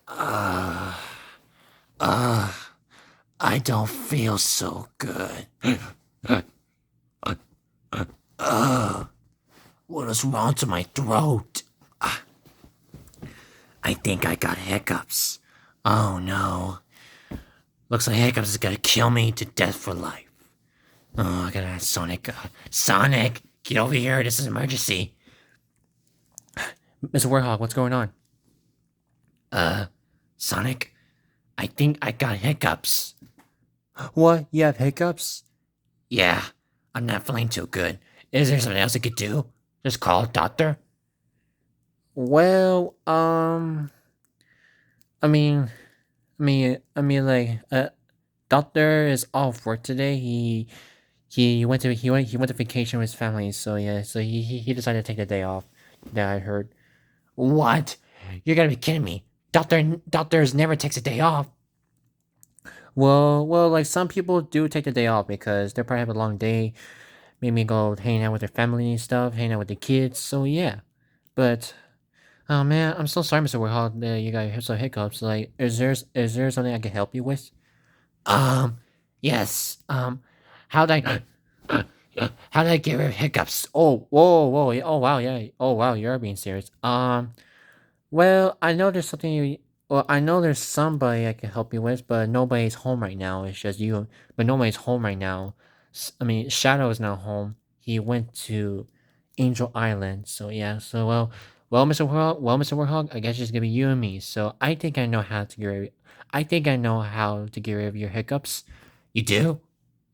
Uh, uh, I don't feel so good. Uh, what is wrong to my throat? I think I got hiccups. Oh no. Looks like hiccups is gonna kill me to death for life. Oh, I gotta ask Sonic. Sonic, get over here. This is an emergency. Mr. Werehog, what's going on? Uh, Sonic, I think I got hiccups. What? You have hiccups? Yeah, I'm not feeling too good. Is there something else I could do? Just call a doctor? Well, I mean, like, doctor is off work today. He went to vacation with his family. So yeah, so he decided to take the day off. That I heard. What? You're gonna be kidding me. Doctors never takes a day off. Well, like some people do take the day off because they probably have a long day. Maybe go hang out with their family and stuff, hang out with the kids. So yeah, but oh man, I'm so sorry, Mr. Warhol, that you got some hiccups. Like, is there something I can help you with? Um, yes. How did I, how did I get rid of hiccups? Oh, whoa, whoa, yeah, oh wow, yeah, oh wow, you're being serious. Well, I know there's something you. Well, I know there's somebody I can help you with, but nobody's home right now. It's just you. But nobody's home right now. I mean, Shadow is not home. He went to Angel Island. So yeah. So Mr. Warhog, I guess it's gonna be you and me. So I think I know how to get rid. I think I know how to get rid of your hiccups. You do?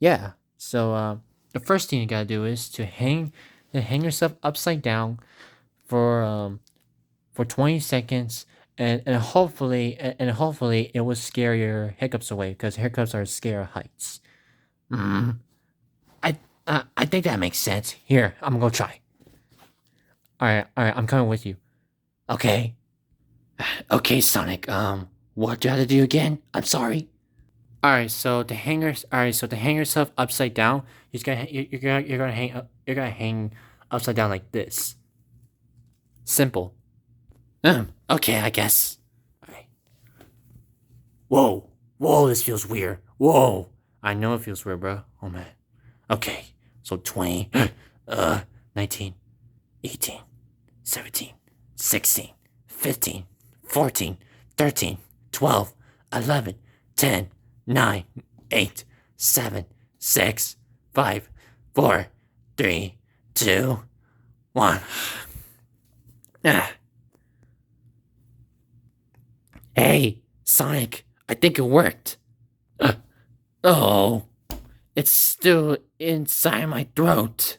Yeah. So the first thing you gotta do is to hang yourself upside down for 20 seconds, and hopefully it will scare your hiccups away because hiccups are scare of heights. Hmm. I think that makes sense. Here, I'm gonna try. All right, I'm coming with you. Okay. Okay, Sonic. What do I have to do again? I'm sorry. All right, so to hang yourself upside down, you're gonna hang upside down like this. Simple. Okay, I guess. Alright. Whoa. Whoa, this feels weird. Whoa. I know it feels weird, bro. Oh man. Okay. So 20, 19, 18, 17, 16, 15, 14, 13, 12, 11, 10, 9, 8, 7, 6, 5, 4, 3, 2, 1. Ah. Hey, Sonic, I think it worked. Uh, oh, it's still inside my throat.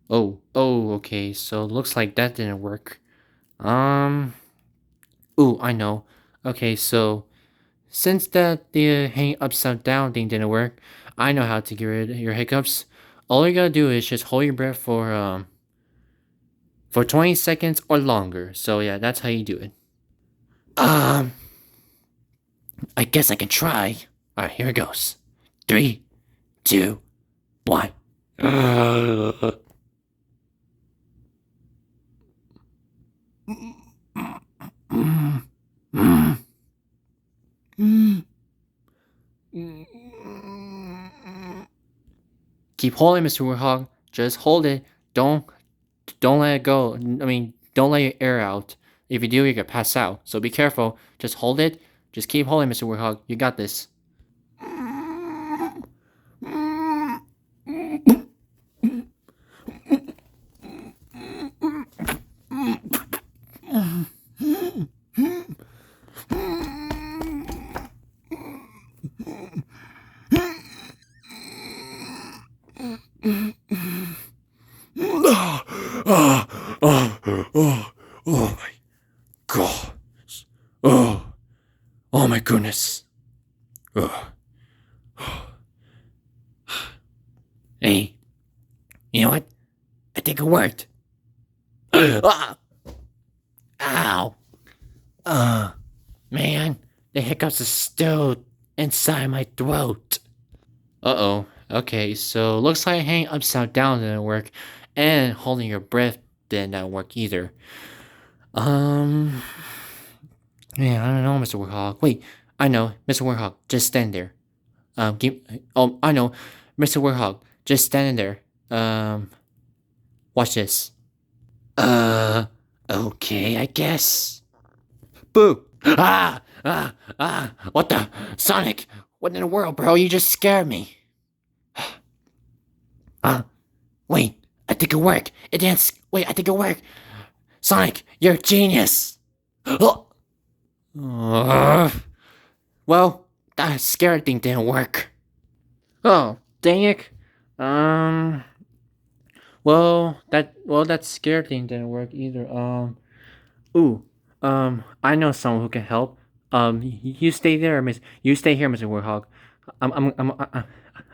Oh, okay. So looks like that didn't work. Um. Ooh, I know. Okay, so since the hang upside down thing didn't work, I know how to get rid of your hiccups. All you gotta do is just hold your breath for 20 seconds or longer. So yeah, that's how you do it. Um, I guess I can try. Alright, here it goes. Three, two, one. Keep holding, Mr. Warhog. Just hold it. Don't let it go. I mean, don't let your air out. If you do, you could pass out. So be careful. Just hold it. Just keep holding, Mr. Warhog. You got this. Oh my god. Oh, oh my goodness. Oh. Hey, you know what? I think it worked. Ah! Ow. Man, the hiccups are still inside my throat. Uh-oh. Okay, so looks like hanging upside down didn't work, and holding your breath did not work either. Um, Yeah, I don't know, Mr. Werehog. Wait, I know, Mr. Werehog. Just stand there. Give. Oh, I know, Mr. Werehog. Just stand there. Watch this. Uh, okay, I guess. Boo! What the? Sonic, what in the world, bro? You just scared me. Wait, I think it'll work. It didn't. Wait, I think it'll work. Sonic, you're a genius. Oh. Well, that scare thing didn't work. Oh, dang it. Um. That scare thing didn't work either. Ooh. I know someone who can help. You stay there, Miss. You stay here, Mr. Warhog. I'm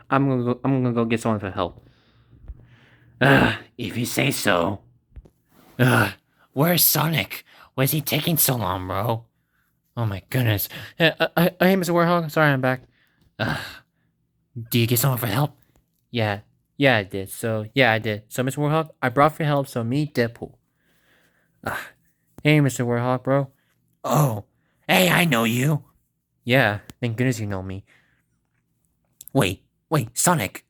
gonna go get someone to help. If you say so. Where's Sonic? Why is he taking so long, bro? Oh my goodness. Hey, Mr. Warhog. Sorry, I'm back. Do you get someone for help? Yeah, I did. I did. So, Mr. Warhog, I brought for help. So, meet Deadpool. Hey, Mr. Warhog, bro. Oh, hey, I know you. Yeah, thank goodness you know me. Wait, Sonic.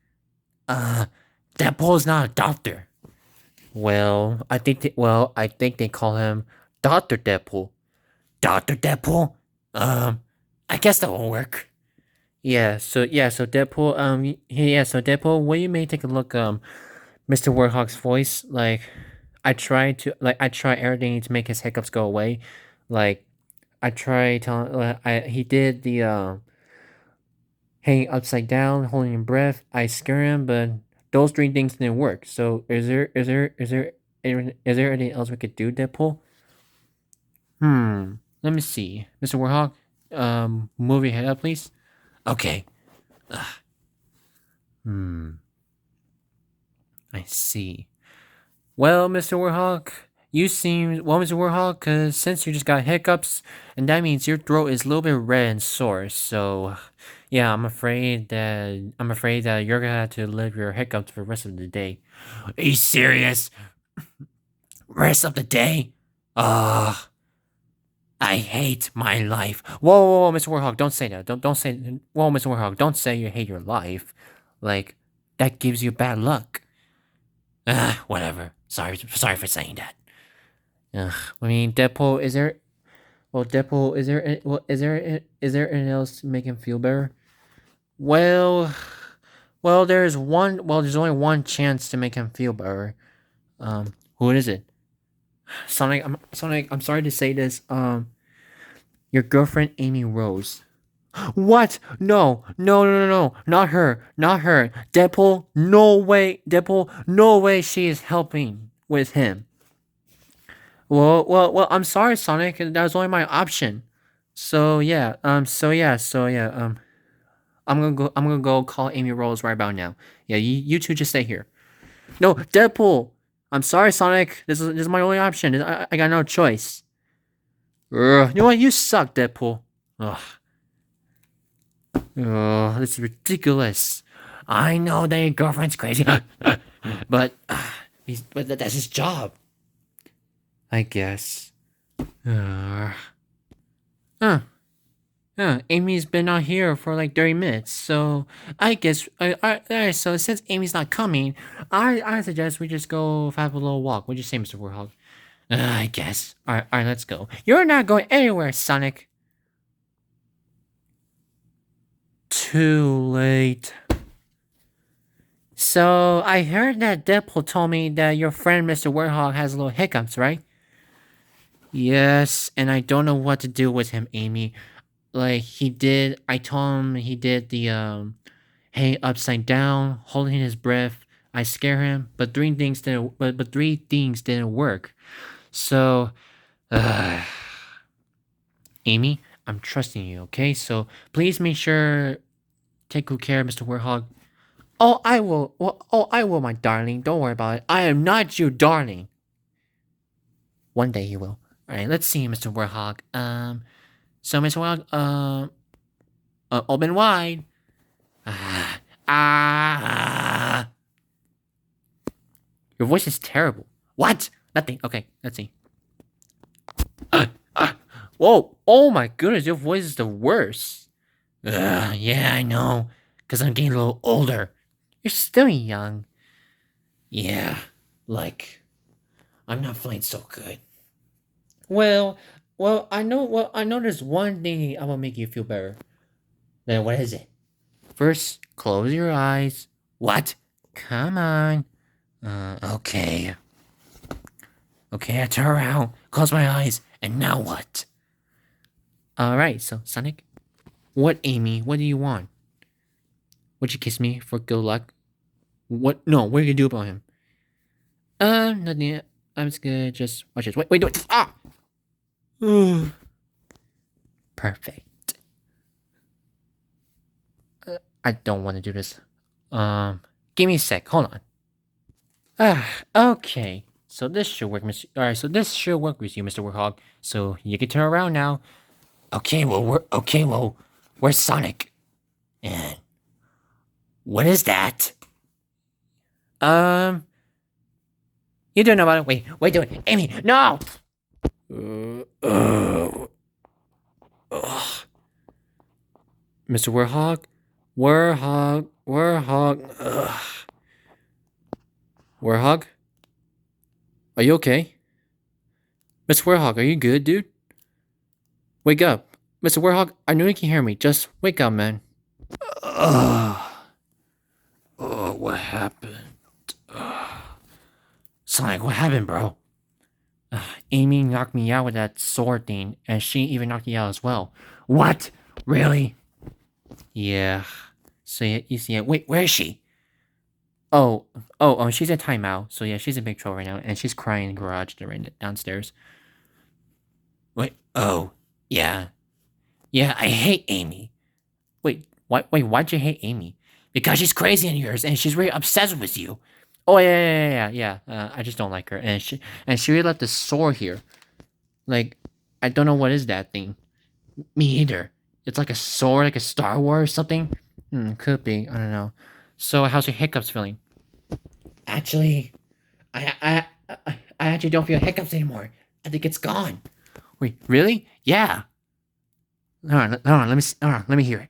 Deadpool's not a doctor. I think they call him Doctor Deadpool. Dr. Deadpool? I guess that will work. So Deadpool, so Deadpool, when you may take a look, Mr. Warhawk's voice, like, I try everything to make his hiccups go away, like, I try telling, he did the, hanging upside down, holding your breath, I scare him, but those three things didn't work, so is there anything else we could do, Deadpool? Let me see. Mr. Warhawk, move your head up, please. Okay. I see. Well, Mr. Warhawk, Mr. Warhawk, because since you just got hiccups, and that means your throat is a little bit red and sore, so yeah, I'm afraid that you're gonna have to live your hiccups for the rest of the day. Are you serious? Rest of the day? I hate my life. Whoa, Mr. Warhawk, don't say that. Don't say. Whoa, Mr. Warhawk, don't say you hate your life. Like, that gives you bad luck. Whatever. Sorry for saying that. I mean, Deadpool, is there? Well, Deadpool, is there anything else to make him feel better? Well, there's one. Well, there's only one chance to make him feel better. Who is it? Sonic, I'm sorry to say this. Your girlfriend Amy Rose. What? No, not her, Deadpool, no way, she is helping with him. I'm sorry, Sonic, that was only my option. I'm gonna go call Amy Rose right about now. Yeah, you two just stay here. No, Deadpool. I'm sorry, Sonic. This is my only option. I got no choice. You know what? You suck, Deadpool. Ugh. Oh, this is ridiculous. I know that your girlfriend's crazy, but that's his job. I guess. Amy's been not here for like 30 minutes, so I guess. So since Amy's not coming, I suggest we just go have a little walk. What'd you say, Mr. Warhol? I guess. Alright, let's go. You're not going anywhere, Sonic. Too late. So, I heard that Deadpool told me that your friend Mr. Werehog has little hiccups, right? Yes, and I don't know what to do with him, Amy. Like, I told him he did the, hang upside down, holding his breath. I scare him, but three things didn't work. So, Amy, I'm trusting you, okay? So please make sure take good care, Mr. Werehog. Oh, I will. I will, my darling. Don't worry about it. I am not your darling. One day you will. All right, let's see, Mr. Werehog. So Mr. Werehog, open wide. Your voice is terrible. What? Nothing. Okay, let's see. Whoa! Oh my goodness, your voice is the worst. Yeah, I know. Because I'm getting a little older. You're still young. Yeah, like, I'm not feeling so good. Well, I know. Well, I know. There's one thing I will make you feel better. Then what is it? First, close your eyes. What? Come on. Okay. Okay, I turn around, close my eyes, and now what? All right. So, Sonic, what, Amy? What do you want? Would you kiss me for good luck? What? No. What are you gonna do about him? Nothing. Yet. I'm just gonna just watch this. Wait. Do it. Ah. Perfect. I don't want to do this. Give me a sec. Hold on. Okay. So this should work, Mr. Alright, so this should work with you, Mr. Werehog. So you can turn around now. Okay, well, where's Sonic? And what is that? You don't know about it. Wait, do it. Amy, no! Mr. Werehog? Werehog. Werehog? Are you okay? Mr. Werehog, are you good, dude? Wake up. Mr. Werehog, I know you can hear me. Just wake up, man. What happened? Sonic, what happened, bro? Amy knocked me out with that sword thing, and she even knocked me out as well. What? Really? Yeah. So yeah, you see, Wait, where is she? She's in timeout. So yeah, she's in big trouble right now, and she's crying in the garage downstairs. Wait, oh, yeah. Yeah, I hate Amy. Why'd you hate Amy? Because she's crazy in yours, and she's really obsessed with you. Oh yeah. I just don't like her, and she really left the sword here. Like, I don't know what is that thing. Me either. It's like a sword, like a Star Wars or something. Could be. I don't know. So how's your hiccups feeling? Actually, I actually don't feel hiccups anymore. I think it's gone. Wait, really? Yeah. Hold on. Let me hear it.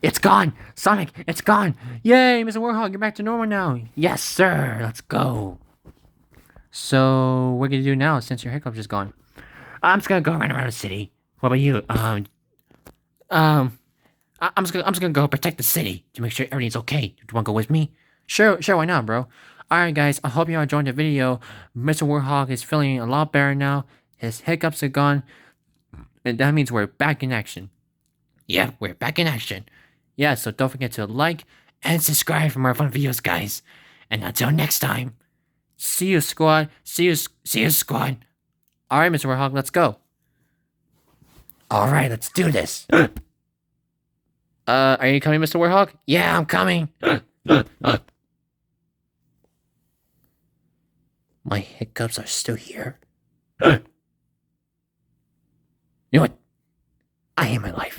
It's gone! Sonic, it's gone! Yay, Mr. Warhog, you're back to normal now. Yes, sir! Let's go. So, what are you gonna do now since your hiccups is gone? I'm just gonna go around the city. What about you? I'm just gonna go protect the city to make sure everything's okay. Do you wanna go with me? Sure, why not, bro? Alright, guys, I hope you all enjoyed the video. Mr. Warhog is feeling a lot better now. His hiccups are gone. And that means we're back in action. Yeah, we're back in action. Yeah, so don't forget to like and subscribe for more fun videos, guys. And until next time, see you, squad. See you, squad. Alright, Mr. Warhog, let's go. Alright, let's do this. Are you coming, Mr. Werehog? Yeah, I'm coming. My hiccups are still here. You know what? I hate my life.